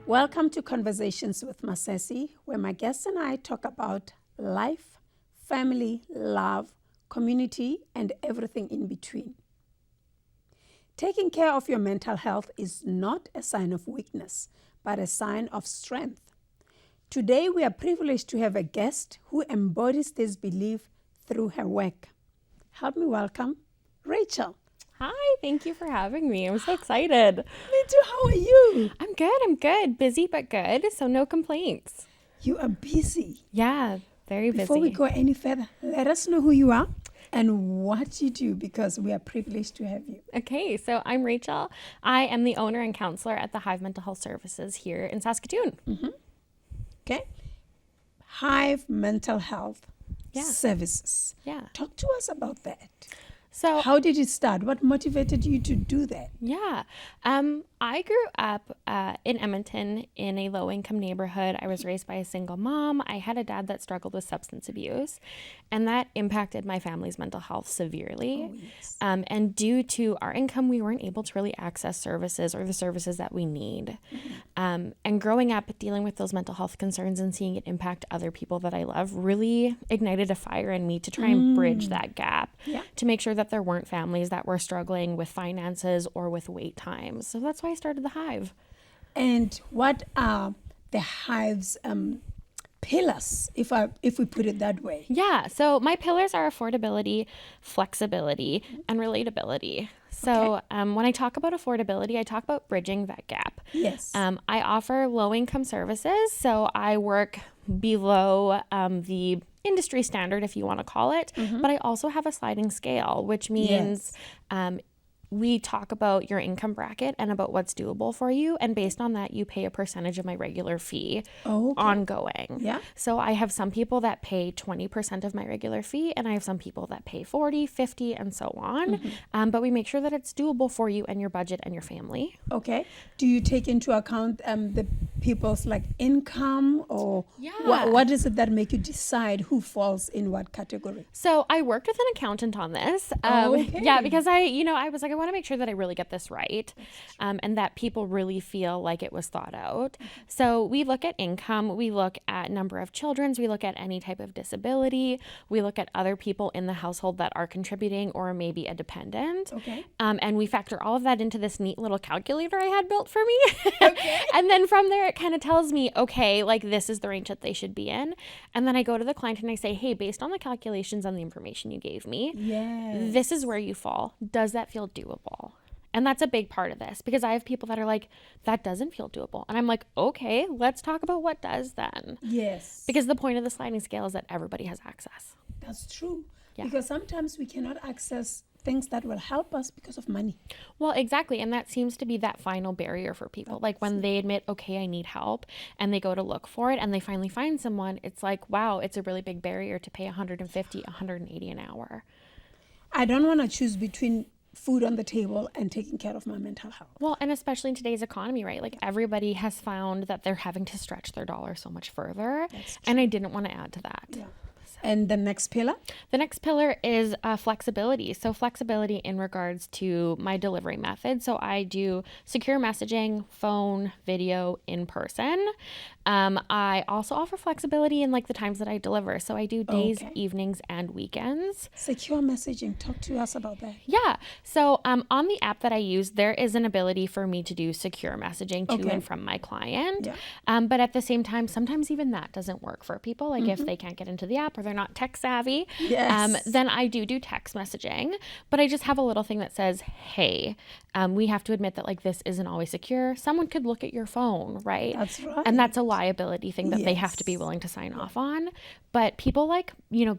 Welcome to Conversations with Masesi, where my guests and I talk about life, family, love, community, and everything in between. Taking care of your mental health is not a sign of weakness, but a sign of strength. Today, we are privileged to have a guest who embodies this belief through her work. Help me welcome Rachel. Hi, thank you for having me. I'm so excited. Me too. How are you? I'm good. Busy but good, so no complaints. You are busy. Yeah, very busy. Before we go any further, let us know who you are and what you do, because we are privileged to have you. Okay, so I'm Rachel. I am the owner and counselor at the Hive Mental Health Services here in Saskatoon. Mm-hmm. Okay. Hive Mental Health Services. Yeah. Talk to us about that. So how did it start? What motivated you to do that? Yeah. I grew up in Edmonton in a low-income neighborhood. I was raised by a single mom. I had a dad that struggled with substance abuse, and that impacted my family's mental health severely. Oh, yes. And due to our income, we weren't able to really access services or the services that we need. Mm-hmm. And growing up, dealing with those mental health concerns and seeing it impact other people that I love really ignited a fire in me to try and bridge that gap, to make sure that there weren't families that were struggling with finances or with wait times. So that's why I started the Hive. And what are the Hive's pillars, if we put it that way? Yeah, so my pillars are affordability, flexibility, and relatability. So when I talk about affordability, I talk about bridging that gap. Yes. I offer low-income services, so I work below the industry standard, if you want to call it, but I also have a sliding scale, which means we talk about your income bracket and about what's doable for you, and based on that, you pay a percentage of my regular fee ongoing. Yeah. So I have some people that pay 20% of my regular fee, and I have some people that pay 40, 50, and so on. But we make sure that it's doable for you and your budget and your family. Okay. Do you take into account the people's income, or what is it that make you decide who falls in what category? So I worked with an accountant on this. Yeah, because I was like, I want to make sure that I really get this right, and that people really feel like it was thought out. So we look at income, we look at number of children, we look at any type of disability, we look at other people in the household that are contributing or maybe a dependent. Okay. And we factor all of that into this neat little calculator I had built for me. Okay. And then from there, it kind of tells me, okay, this is the range that they should be in. And then I go to the client and I say, hey, based on the calculations and the information you gave me, this is where you fall. Does that feel doable? And that's a big part of this, because I have people that are like, that doesn't feel doable. And I'm like, okay, let's talk about what does then. Yes. Because the point of the sliding scale is that everybody has access. That's true. Yeah. Because sometimes we cannot access things that will help us because of money. Well, exactly. And that seems to be that final barrier for people. Like when they admit, okay, I need help, and they go to look for it and they finally find someone, it's like, wow, it's a really big barrier to pay $150, $180 an hour. I don't want to choose between food on the table and taking care of my mental health. Well, and especially in today's economy, right? Like everybody has found that they're having to stretch their dollar so much further. And I didn't want to add to that. Yeah. And the next pillar? The next pillar is flexibility. So flexibility in regards to my delivery method. So I do secure messaging, phone, video, in person. I also offer flexibility in the times that I deliver. So I do days, evenings, and weekends. Secure messaging. Talk to us about that. Yeah. So on the app that I use, there is an ability for me to do secure messaging to and from my client. Yeah. But at the same time, sometimes even that doesn't work for people. If they can't get into the app or they're not tech savvy, then I do text messaging. But I just have a little thing that says, hey, we have to admit that this isn't always secure. Someone could look at your phone, right? That's right. And that's a liability thing that they have to be willing to sign off on. But people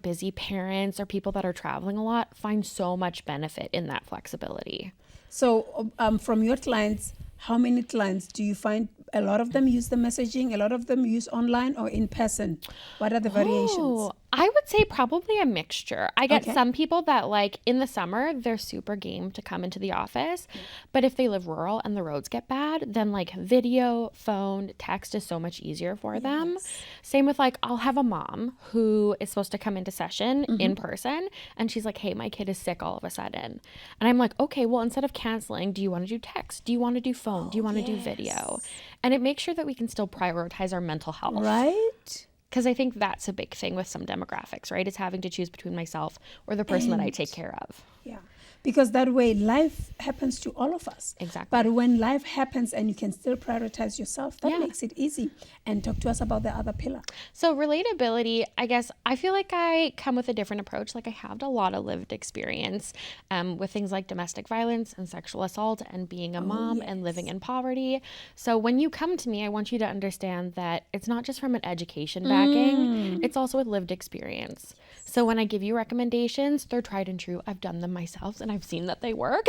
busy parents or people that are traveling a lot find so much benefit in that flexibility. So from your clients, how many clients do you find? A lot of them use the messaging, a lot of them use online or in person. What are the variations? I would say probably a mixture. I get Okay. some people that like in the summer, they're super game to come into the office. But if they live rural and the roads get bad, then like video, phone, text is so much easier for them. Yes. Same with like, I'll have a mom who is supposed to come into session Mm-hmm. in person. And she's like, hey, my kid is sick all of a sudden. And I'm like, okay, well, instead of canceling, do you want to do text? Do you want to do phone? Do you want to do video? And it makes sure that we can still prioritize our mental health. Right? Because I think that's a big thing with some demographics, right? Is having to choose between myself or the person that I take care of. Yeah. Because that way life happens to all of us. Exactly. But when life happens and you can still prioritize yourself, that Yeah. makes it easy. And talk to us about the other pillar. So relatability, I guess I feel like I come with a different approach. Like I have a lot of lived experience with things like domestic violence and sexual assault and being a mom and living in poverty. So when you come to me, I want you to understand that it's not just from an education backing, it's also a lived experience. So when I give you recommendations, they're tried and true. I've done them myself and I've seen that they work.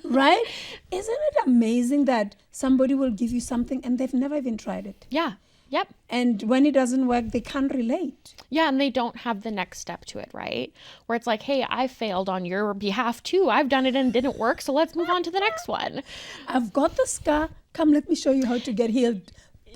Right? Isn't it amazing that somebody will give you something and they've never even tried it? Yeah. Yep. And when it doesn't work, they can't relate. Yeah, and they don't have the next step to it, right? Where it's like, hey, I failed on your behalf too. I've done it and it didn't work, so let's move on to the next one. I've got the scar. Come, let me show you how to get healed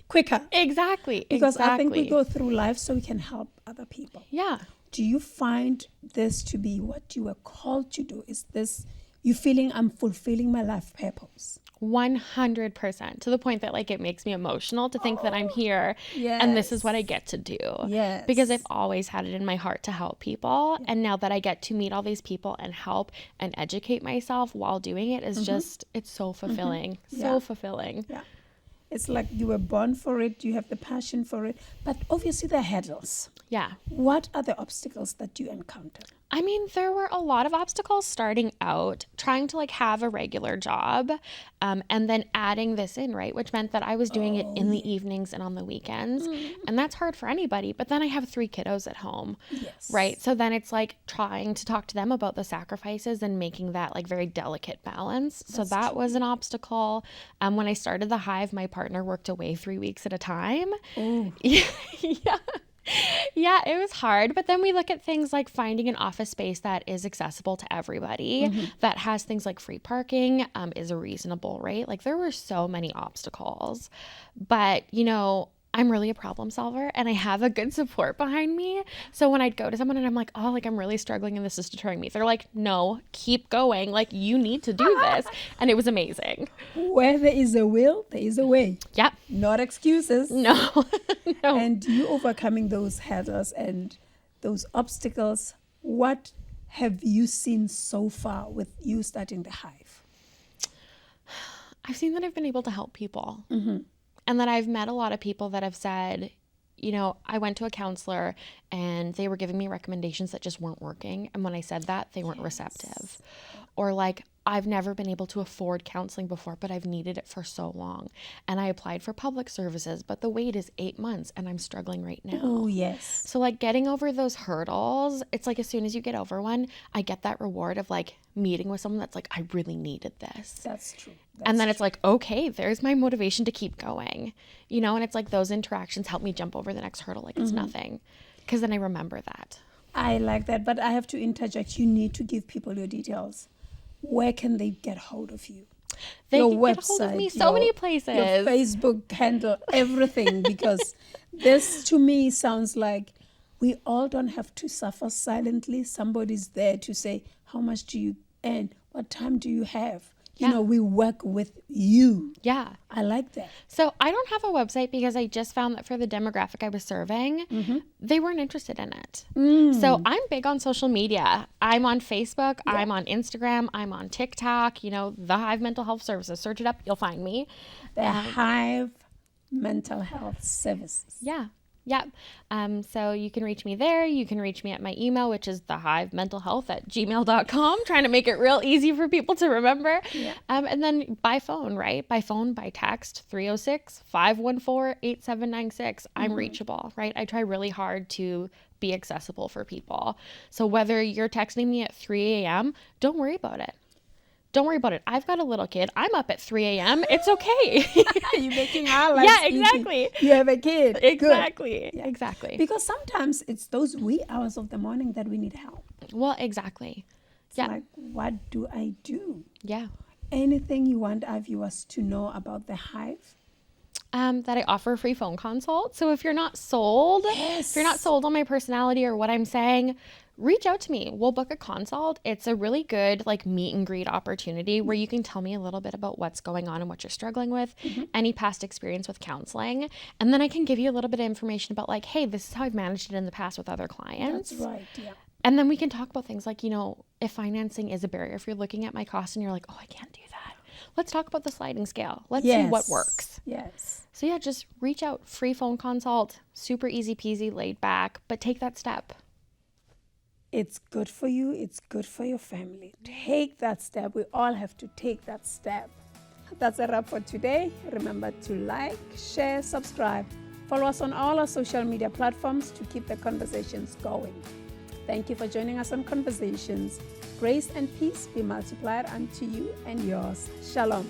quicker. Exactly. Because I think we exactly. go through life so we can help other people. Yeah. Do you find this to be what you were called to do? Is this you feeling I'm fulfilling my life purpose? 100%, to the point that like it makes me emotional to think that I'm here and this is what I get to do. Yes. Because I've always had it in my heart to help people. And now that I get to meet all these people and help and educate myself while doing it is just, it's so fulfilling. So fulfilling. Yeah. It's like you were born for it, you have the passion for it, but obviously there are hurdles. Yeah. What are the obstacles that you encounter? I mean, there were a lot of obstacles starting out, trying to like have a regular job, and then adding this in, right? Which meant that I was doing it in the evenings and on the weekends. And that's hard for anybody. But then I have 3 kiddos at home, Yes. right? So then it's like trying to talk to them about the sacrifices and making that like very delicate balance. So that was an obstacle. When I started the Hive, my partner worked away 3 weeks at a time. Oh. Yeah. Yeah, it was hard. But then we look at things like finding an office space that is accessible to everybody, that has things like free parking, is reasonable, right? Like there were so many obstacles. But, you know, I'm really a problem solver and I have a good support behind me. So when I'd go to someone and I'm like, oh, like I'm really struggling and this is deterring me, they're like, no, keep going. Like you need to do this. And it was amazing. Where there is a will, there is a way. Yep. Not excuses. No. No. And you overcoming those hurdles and those obstacles, what have you seen so far with you starting the Hive? I've seen that I've been able to help people. And that I've met a lot of people that have said, you know, I went to a counselor and they were giving me recommendations that just weren't working. And when I said that, they weren't receptive. Or like, I've never been able to afford counseling before, but I've needed it for so long. And I applied for public services, but the wait is 8 months and I'm struggling right now. Oh, yes. So like getting over those hurdles, it's like as soon as you get over one, I get that reward of like meeting with someone that's like, I really needed this. That's true. And then it's like, okay, there's my motivation to keep going, you know, and it's like those interactions help me jump over the next hurdle like it's nothing, because then I remember that. I like that, but I have to interject. You need to give people your details. Where can they get hold of you? They Your can website, get hold of me so many places. Your Facebook handle, everything, because this to me sounds like we all don't have to suffer silently. Somebody's there to say, how much do you earn? What time do you have? You know, we work with you. Yeah. I like that. So I don't have a website because I just found that for the demographic I was serving, they weren't interested in it. So I'm big on social media. I'm on Facebook. I'm on Instagram. I'm on TikTok. You know, the Hive Mental Health Services. Search it up. You'll find me. The Hive Mental Health Services. Yeah. Yep. So you can reach me there. You can reach me at my email, which is thehivementalhealth@gmail.com, trying to make it real easy for people to remember. Yeah. And then by phone, right? By phone, by text, 306-514-8796. I'm reachable, right? I try really hard to be accessible for people. So whether you're texting me at 3 a.m., don't worry about it. don't worry about it. I've got a little kid. I'm up at 3 a.m. It's okay. You're making our lives Yeah, exactly. easy. You have a kid. Exactly. Yeah. Exactly. Because sometimes it's those wee hours of the morning that we need help. Well, exactly. It's like, what do I do? Yeah. Anything you want our viewers to know about the Hive? That I offer a free phone consult. So if you're not sold, if you're not sold on my personality or what I'm saying, reach out to me. We'll book a consult. It's a really good like meet and greet opportunity where you can tell me a little bit about what's going on and what you're struggling with, any past experience with counseling. And then I can give you a little bit of information about like, hey, this is how I've managed it in the past with other clients. That's right, yeah. And then we can talk about things like, you know, if financing is a barrier, if you're looking at my cost and you're like, oh, I can't do that. Let's talk about the sliding scale. Let's see what works. Yes. So yeah, just reach out, free phone consult, super easy peasy, laid back, but take that step. It's good for you. It's good for your family. Take that step. We all have to take that step. That's a wrap for today. Remember to like, share, subscribe. Follow us on all our social media platforms to keep the conversations going. Thank you for joining us on Conversations. Grace and peace be multiplied unto you and yours. Shalom.